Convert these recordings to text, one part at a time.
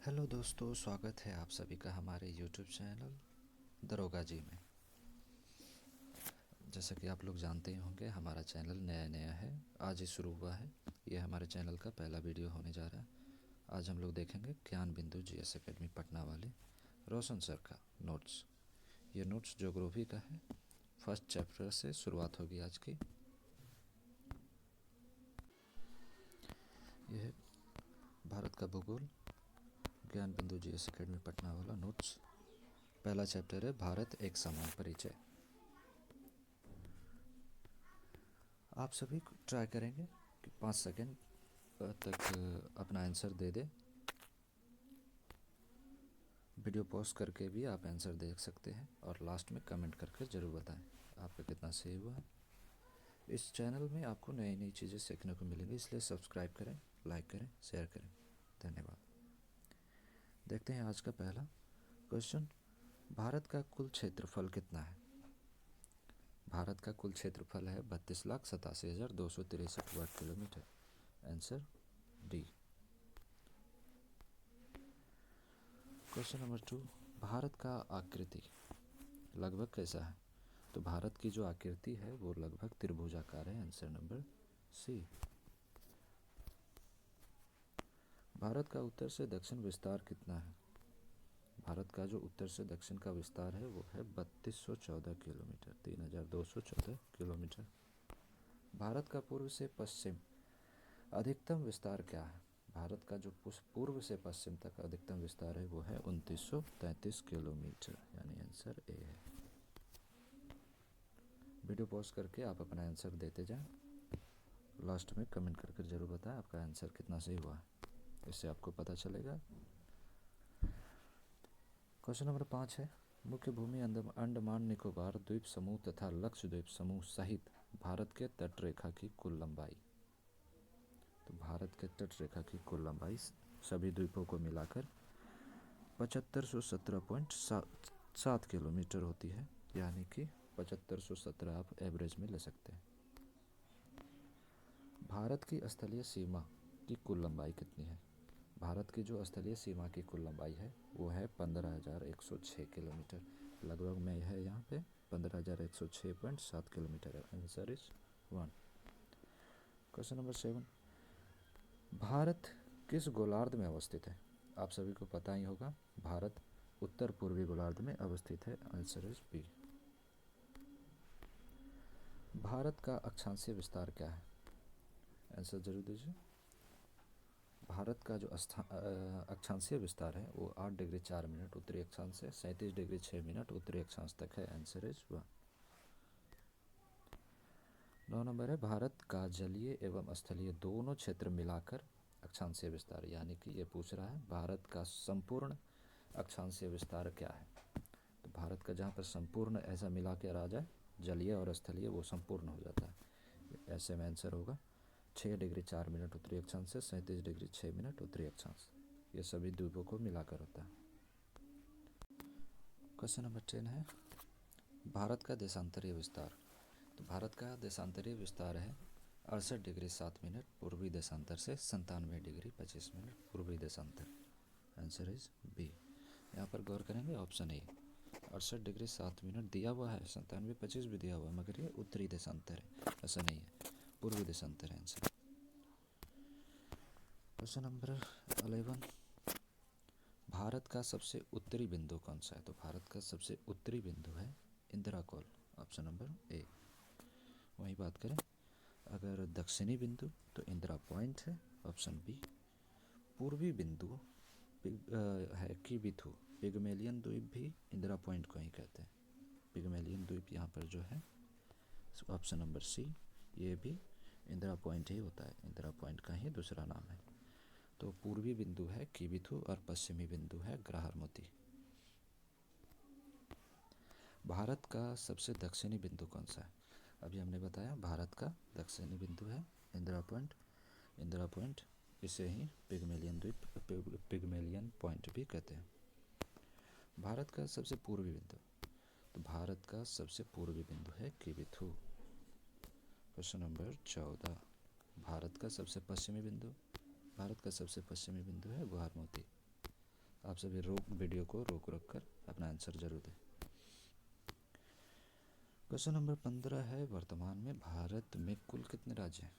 Hello दोस्तों, स्वागत है आप सभी का हमारे यूट्यूब चैनल दरोगा जी में। जैसा कि आप लोग जानते ही होंगे, हमारा चैनल नया नया है, आज ही शुरू हुआ है। ये हमारे चैनल का पहला वीडियो होने जा रहा है। आज हम लोग देखेंगे ज्ञान बिंदु जीएस एकेडमी पटना वाले रोशन सर का नोट्स। ये नोट्स ज्योग्राफी का है। फर्स्ट चैप्टर से शुरुआत होगी आज की। यह है भारत का भूगोल, ज्ञान बिंदु जीएस एकेडमी पटना वाला नोट्स। पहला चैप्टर है भारत एक समान परिचय। आप सभी ट्राई करेंगे कि 5 सेकेंड तक अपना आंसर दे दे। वीडियो पॉज करके भी आप आंसर देख सकते हैं और लास्ट में कमेंट करके ज़रूर बताएं आपका कितना सही हुआ है। इस चैनल में आपको नई नई चीज़ें सीखने को मिलेंगी, इसलिए सब्सक्राइब करें, लाइक करें, शेयर करें। धन्यवाद। देखते हैं आज का पहला क्वेश्चन। भारत का कुल क्षेत्रफल कितना है? भारत का कुल क्षेत्रफल है 32,87,263 वर्ग kilometre. Answer D. Question number 2। Bharat का आकृति लगभग कैसा है? तो भारत की जो आकृति है वो लगभग त्रिभुजाकार है। Answer number C. भारत का उत्तर से दक्षिण विस्तार कितना है? भारत का जो उत्तर से दक्षिण का विस्तार है वो है 3214 किलोमीटर, 3214 किलोमीटर। भारत का पूर्व से पश्चिम अधिकतम विस्तार क्या है? भारत का जो पूर्व से पश्चिम तक अधिकतम विस्तार है वो है 2933 किलोमीटर, यानी आंसर ए है। वीडियो पॉज करके आप अपना आंसर देते जाएं। लास्ट में कमेंट करके ज़रूर बताएं आपका आंसर कितना सही हुआ है, इससे आपको पता चलेगा। क्वेश्चन नंबर 5 है। मुख्य भूमि अंडमान निकोबार द्वीप समूह तथा लक्षद्वीप समूह सहित भारत के तट रेखा की कुल लंबाई। तो भारत के तट रेखा की कुल लंबाई सभी द्वीपों को मिलाकर 7517.7 किलोमीटर होती है, यानी कि 7517 आप एवरेज में ले सकते हैं। भारत की स्थलीय सीमा की कुल लंबाई कितनी है? भारत की जो स्थलीय सीमा की कुल लंबाई है वो है 15,106 किलोमीटर। लगभग में है यहाँ पे 15,106.7 किलोमीटर है। Answer is 1। Question number 7। Bharat किस गोलार्ध में अवस्थित है? आप सभी को पता ही होगा, भारत उत्तर पूर्वी गोलार्ध में अवस्थित है। Answer is B. भारत का अक्षांशीय विस्तार क्या है? आंसर जरूर दीजिए। भारत का जो अक्षांशीय विस्तार है वो 8 डिग्री 4 मिनट उत्तरी अक्षांश से 37 डिग्री 6 मिनट उत्तरी अक्षांश तक है। Answer is 1। 9 नंबर है। भारत का जलीय एवं स्थलीय दोनों क्षेत्र मिलाकर अक्षांशीय विस्तार, यानी कि ये पूछ रहा है भारत का संपूर्ण अक्षांशीय विस्तार क्या है। तो भारत का जहाँ पर संपूर्ण ऐसा मिला के आ जाए, जलीय और स्थलीय, वो संपूर्ण हो जाता है। ऐसे में आंसर होगा 6 डिग्री 4 मिनट उत्तरी अक्षांश से 37 डिग्री 6 मिनट उत्तरी अक्षांश। ये सभी द्वीपों को मिलाकर होता है। क्वेश्चन नंबर 10 है। भारत का देशांतरीय विस्तार। तो भारत का देशांतरीय विस्तार है 68 डिग्री 7 मिनट पूर्वी देशांतर से 97 डिग्री 25 मिनट पूर्वी देशांतर। Answer is B. यहाँ पर गौर करेंगे, ऑप्शन ए 68 डिग्री 7 मिनट दिया हुआ है, 97-25 भी दिया हुआ है, मगर ये उत्तरी देशांतर है, ऐसा नहीं है, पूर्वी देशांतर है आंसर। Question number 11। भारत का सबसे उत्तरी बिंदु कौन सा है? तो भारत का सबसे उत्तरी बिंदु है Indira col. Option number A. वही बात करें अगर दक्षिणी बिंदु तो इंदिरा पॉइंट है। Option B. पूर्वी बिंदु है किबिथु। पिग्मेलियन द्वीप भी इंदिरा पॉइंट को ही कहते हैं। पिग्मेलियन द्वीप यहाँ पर जो है, ऑप्शन नंबर सी, ये भी इंदिरा पॉइंट ही होता है, इंदिरा पॉइंट का ही दूसरा नाम है। तो पूर्वी बिंदु है किबिथु और पश्चिमी बिंदु है ग्राहरमोती। भारत का सबसे दक्षिणी बिंदु कौन सा है? अभी हमने बताया भारत का दक्षिणी बिंदु है इंदिरा पॉइंट। इंदिरा पॉइंट, इसे ही पिग्मेलियन द्वीप, पिग्मेलियन पॉइंट भी कहते हैं। भारत का सबसे पूर्वी बिंदु। तो भारत का सबसे पूर्वी बिंदु है किबिथु। Question number 14। भारत का सबसे पश्चिमी बिंदु। भारत का सबसे पश्चिमी बिंदु है ग्वारमोती। आप सभी वीडियो को रोक कर अपना आंसर जरूर दें। क्वेश्चन नंबर 15 है, वर्तमान में भारत में कुल कितने राज्य हैं?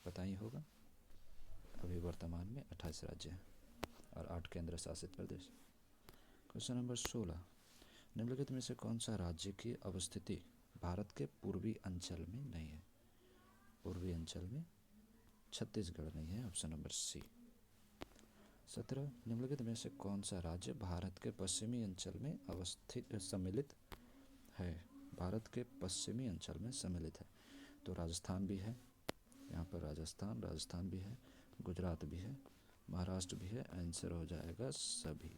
पता ही होगा। अभी वर्तमान में 28 राज्य हैं और 8 केंद्र शासित प्रदेश। क्वेश्चन नंबर 16, निम्नलिखित में से कौन सा राज्य की अवस्थिति भारत के पूर्वी अंचल में नहीं है? पूर्वी अंचल में छत्तीसगढ़ नहीं है, ऑप्शन नंबर सी। 17, निम्नलिखित में से कौन सा राज्य भारत के पश्चिमी अंचल में अवस्थित सम्मिलित है? भारत के पश्चिमी अंचल में सम्मिलित है, तो राजस्थान भी है, यहाँ पर राजस्थान भी है, गुजरात भी है, महाराष्ट्र भी है। आंसर हो जाएगा सभी,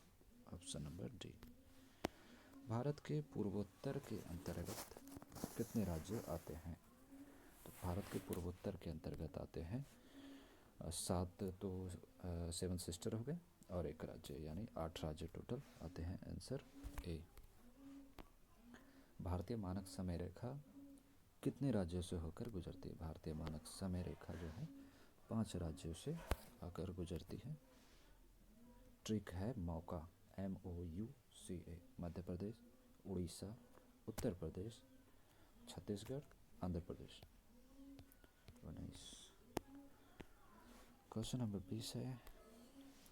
ऑप्शन नंबर डी। भारत के पूर्वोत्तर के अंतर्गत कितने राज्य आते हैं? तो भारत के पूर्वोत्तर के अंतर्गत आते हैं 7, तो 7 सिस्टर हो गए और एक राज्य, यानी 8 राज्य टोटल आते हैं। Answer A. भारतीय मानक समय रेखा कितने राज्यों से होकर गुजरती है? भारतीय मानक समय रेखा जो है 5 राज्यों से आकर गुजरती है। ट्रिक है मौका, MOUCA, Madhya Pradesh, Orissa, Uttar Pradesh, Chhattisgarh, Andhra Pradesh. 19। Question number 20 है,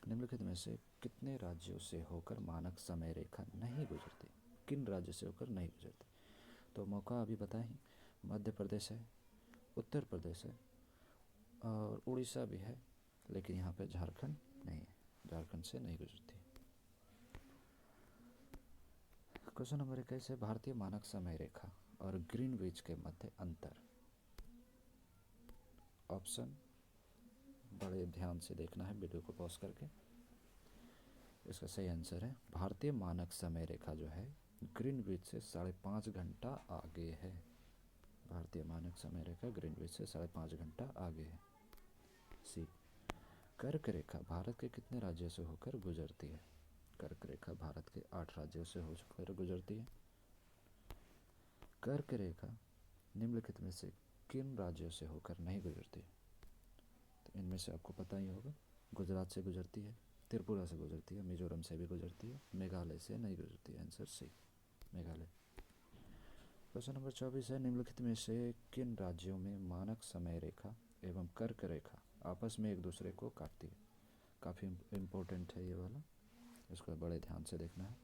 निम्नलिखित में से कितने राज्यों से होकर मानक समय रेखा नहीं गुजरती? किन राज्यों से होकर नहीं गुजरती? तो मौका अभी बताएं, मध्य प्रदेश है, उत्तर प्रदेश है और उड़ीसा भी है, लेकिन यहाँ पे झारखंड नहीं है, झारखंड से नहीं गुजरती। क्वेश्चन नंबर 21 है, भारतीय मानक समय रेखा और ग्रीनविच के मध्य अंतर। ऑप्शन बड़े ध्यान से देखना है वीडियो को पॉज करके। इसका सही आंसर है, भारतीय मानक समय रेखा जो है ग्रीनविच से 5.5 घंटा आगे है। भारतीय मानक समय रेखा ग्रीनविच से 5.5 घंटा आगे है। सी। कर्क रेखा भारत के कितने राज्यों से होकर गुजरती है? कर्क रेखा भारत के 8 राज्यों से होकर गुजरती है। कर्क रेखा निम्नलिखित में से किन राज्यों से होकर नहीं गुजरती? तो इनमें से आपको पता ही होगा, गुजरात से गुजरती है, त्रिपुरा से गुजरती है, मिजोरम से भी गुजरती है, मेघालय से नहीं गुजरती। Answer C, Meghalaya. Question number 24 है, निम्नलिखित में से किन राज्यों में मानक समय रेखा एवं कर्क रेखा आपस में एक दूसरे को काटती है? काफ़ी इम्पोर्टेंट है ये वाला, इसको बड़े ध्यान से देखना है।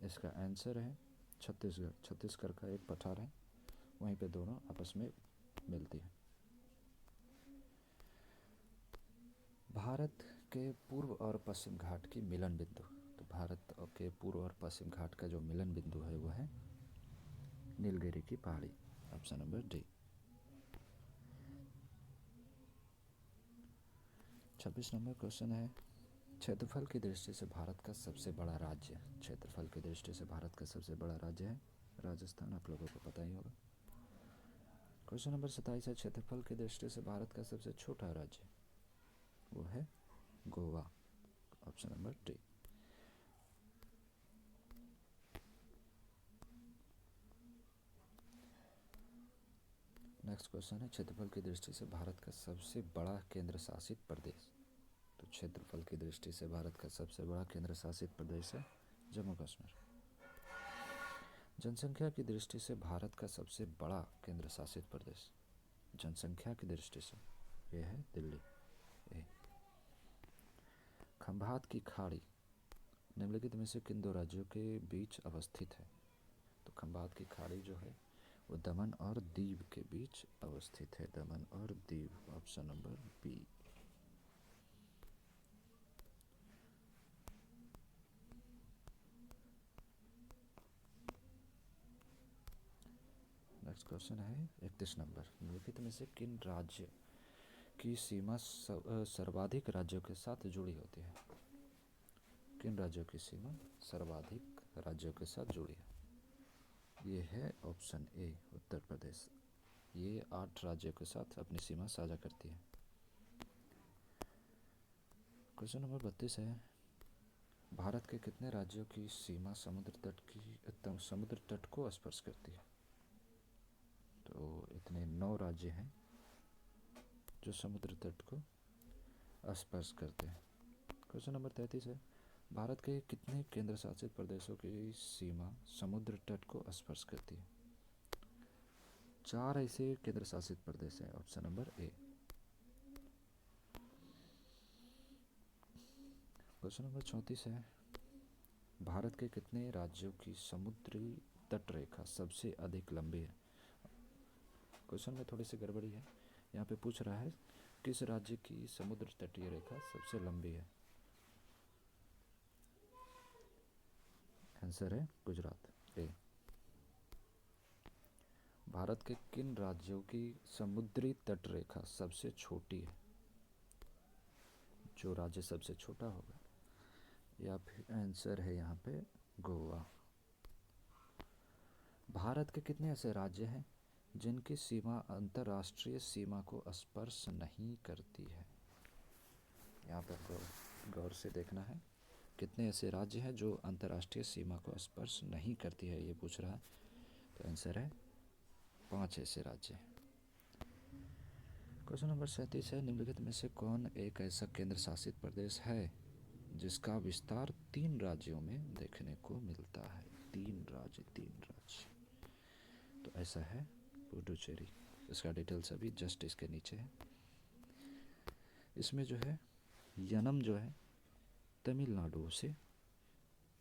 इसका आंसर है छत्तीसगढ़। छत्तीसगढ़ का एक पठार है, वहीं पे दोनों आपस में मिलती है। भारत के पूर्व और पश्चिम घाट की मिलन बिंदु। तो भारत के पूर्व और पश्चिम घाट का जो मिलन बिंदु है वो है नीलगिरी की पहाड़ी, option number D. 26 number question है, क्षेत्रफल की दृष्टि से भारत का सबसे बड़ा राज्य। क्षेत्रफल की दृष्टि से भारत का सबसे बड़ा राज्य है राजस्थान, आप लोगों को पता ही होगा। क्वेश्चन नंबर 27 है, क्षेत्रफल की दृष्टि से भारत का सबसे छोटा राज्य, वो है Goa, option number D. Next question है, क्षेत्रफल की दृष्टि से भारत का सबसे बड़ा केंद्र शासित प्रदेश। तो क्षेत्रफल की दृष्टि से भारत का सबसे बड़ा केंद्र शासित प्रदेश है जम्मू कश्मीर। जनसंख्या की दृष्टि से भारत का सबसे बड़ा केंद्र शासित प्रदेश, जनसंख्या की दृष्टि से यह है दिल्ली। खंभात की खाड़ी निम्नलिखित में से किन दो राज्यों के बीच अवस्थित है? तो खंभात की खाड़ी जो है वो दमन और दीव के बीच अवस्थित है, दमन और Diu, option number B. Next question है 31 नंबर, निम्नलिखित में से किन राज्य की सीमा सर्वाधिक राज्यों के साथ जुड़ी होती है? किन राज्यों की सीमा सर्वाधिक राज्यों के साथ जुड़ी है? ये है ऑप्शन ए, उत्तर प्रदेश। ये 8 राज्यों के साथ अपनी सीमा साझा करती है। क्वेश्चन नंबर 32 है, भारत के कितने राज्यों की सीमा समुद्र तट को स्पर्श करती है? तो इतने 9 राज्य हैं जो समुद्र तट को स्पर्श करते हैं। क्वेश्चन नंबर 33 है, भारत के कितने केंद्र शासित प्रदेशों की सीमा समुद्र तट को स्पर्श करती है? 4 ऐसे केंद्र शासित प्रदेश हैं। ऑप्शन नंबर ए। क्वेश्चन नंबर 34 है, भारत के कितने राज्यों की समुद्री तट रेखा सबसे अधिक लंबी है? क्वेश्चन में थोड़ी सी गड़बड़ी है। यहाँ पे पूछ रहा है किस राज्य की समुद्र तटीय रेखा सबसे लंबी है? आंसर है गुजरात, ए। भारत के किन राज्यों की समुद्री तट रेखा सबसे छोटी है? जो राज्य सबसे छोटा होगा, या फिर आंसर है यहाँ पे गोवा। भारत के कितने ऐसे राज्य हैं जिनकी सीमा अंतर्राष्ट्रीय सीमा को स्पर्श नहीं करती है? यहाँ पर गौर से देखना है। कितने ऐसे राज्य हैं जो अंतर्राष्ट्रीय सीमा को स्पर्श नहीं करती है, ये पूछ रहा है। तो आंसर है 5 ऐसे राज्य हैं। क्वेश्चन नंबर 37 है, निम्नलिखित में से कौन एक ऐसा केंद्र शासित प्रदेश है जिसका विस्तार 3 राज्यों में देखने को मिलता है? 3 राज्य, 3 राज्य। तो ऐसा है पुडुचेरी। इसका डिटेल्स अभी जस्ट इसके नीचे है। इसमें जो है यनम जो है तमिलनाडु से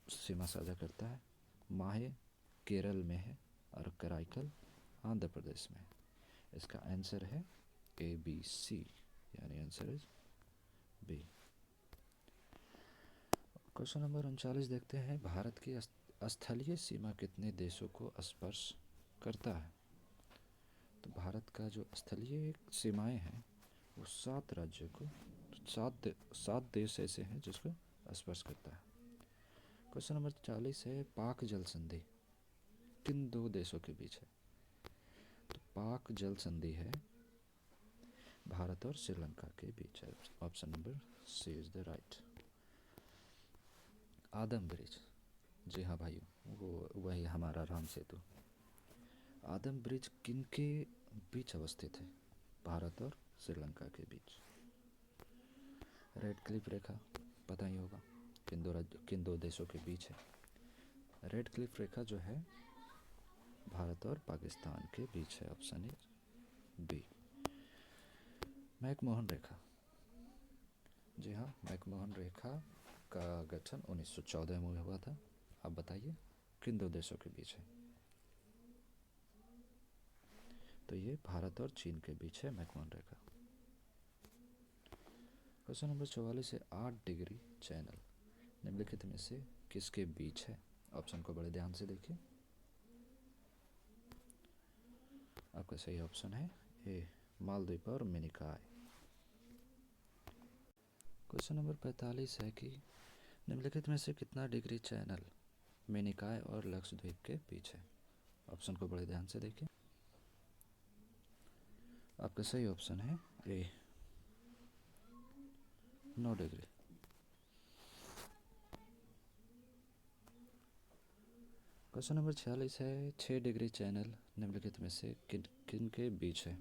सीमा साझा करता है, माहे केरल में है और कराईकल आंध्र प्रदेश में है। इसका आंसर है ए बी सी, यानी answer is B. Question number 39 देखते हैं, भारत की स्थलीय सीमा कितने देशों को स्पर्श करता है? तो भारत का जो स्थलीय सीमाएं हैं वो 7 राज्यों को, 7 देश ऐसे हैं जिसको स्पर्श करता है। क्वेश्चन नंबर 40 है, पाक जल संधि किन 2 देशों के बीच है? तो पाक जल संधि है भारत और श्रीलंका के बीच है। Option number C is the right. Adam bridge, जी हाँ भाई, वो वही हमारा राम सेतु। आदम ब्रिज किन के बीच अवस्थित है? भारत और श्रीलंका के बीच। रेड क्लिफ रेखा पता ही होगा किन 2 देशों के बीच है। रेड क्लिफ रेखा जो है भारत और पाकिस्तान के बीच है। Option is B. मैकमोहन रेखा, जी हाँ, मैकमोहन रेखा का गठन 1914 में हुआ था। आप बताइए किन 2 देशों के बीच है? तो ये भारत और चीन के बीच है मैकमोहन रेखा। क्वेश्चन नंबर 44 है, 8 डिग्री चैनल निम्नलिखित में से किसके बीच है? ऑप्शन को बड़े ध्यान से देखिए। आपका सही ऑप्शन है ए, मालदीव और मिनिकॉय। क्वेश्चन नंबर 45 है कि निम्नलिखित में से कितना डिग्री चैनल मिनिकॉय और लक्षद्वीप के बीच है? ऑप्शन को बड़े ध्यान से देखिए। आपका सही ऑप्शन है ए, 9 डिग्री। क्वेश्चन नंबर 46 है, 6 डिग्री चैनल निम्नलिखित में से किन किन के बीच है?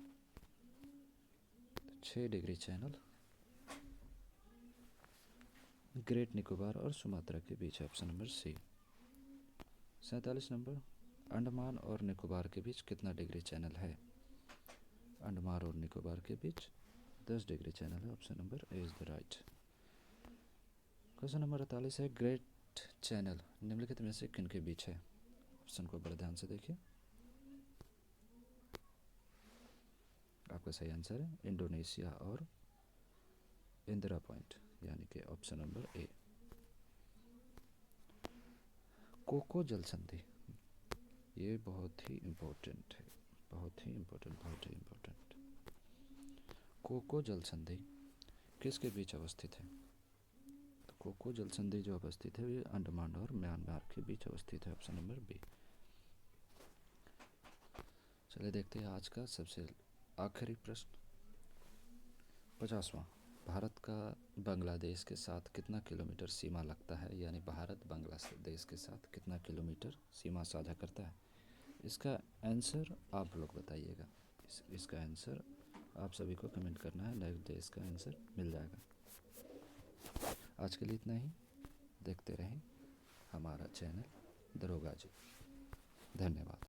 6 डिग्री चैनल ग्रेट निकोबार और सुमात्रा के बीच है। Option number C. 47 नंबर, अंडमान और निकोबार के बीच कितना डिग्री चैनल है? अंडमान और निकोबार के बीच 10 डिग्री चैनल है। Option number A is the right. Question number 48 है, ग्रेट चैनल निम्नलिखित में से किन के बीच है? ऑप्शन को बड़े ध्यान से देखिए। आपका सही आंसर है इंडोनेशिया और इंदिरा पॉइंट, यानी कि ऑप्शन नंबर ए। कोको जल संधि, ये बहुत ही इम्पोर्टेंट है, बहुत ही इम्पोर्टेंट, बहुत ही इम्पोर्टेंट। कोको जल संधि किसके बीच अवस्थित है? तो कोको जल संधि जो अवस्थित है ये अंडमान और म्यांमार के बीच अवस्थित है। Option number B. चलिए देखते हैं आज का सबसे आखिरी प्रश्न, 50वां। भारत का बांग्लादेश के साथ कितना किलोमीटर सीमा लगता है? यानी भारत बांग्लादेश के साथ कितना किलोमीटर सीमा साझा करता है? इसका आंसर आप लोग बताइएगा। इसका आंसर आप सभी को कमेंट करना है, नेक्स्ट डे इसका आंसर मिल जाएगा। आज के लिए इतना ही, देखते चैनल दरोगा जी। धन्यवाद।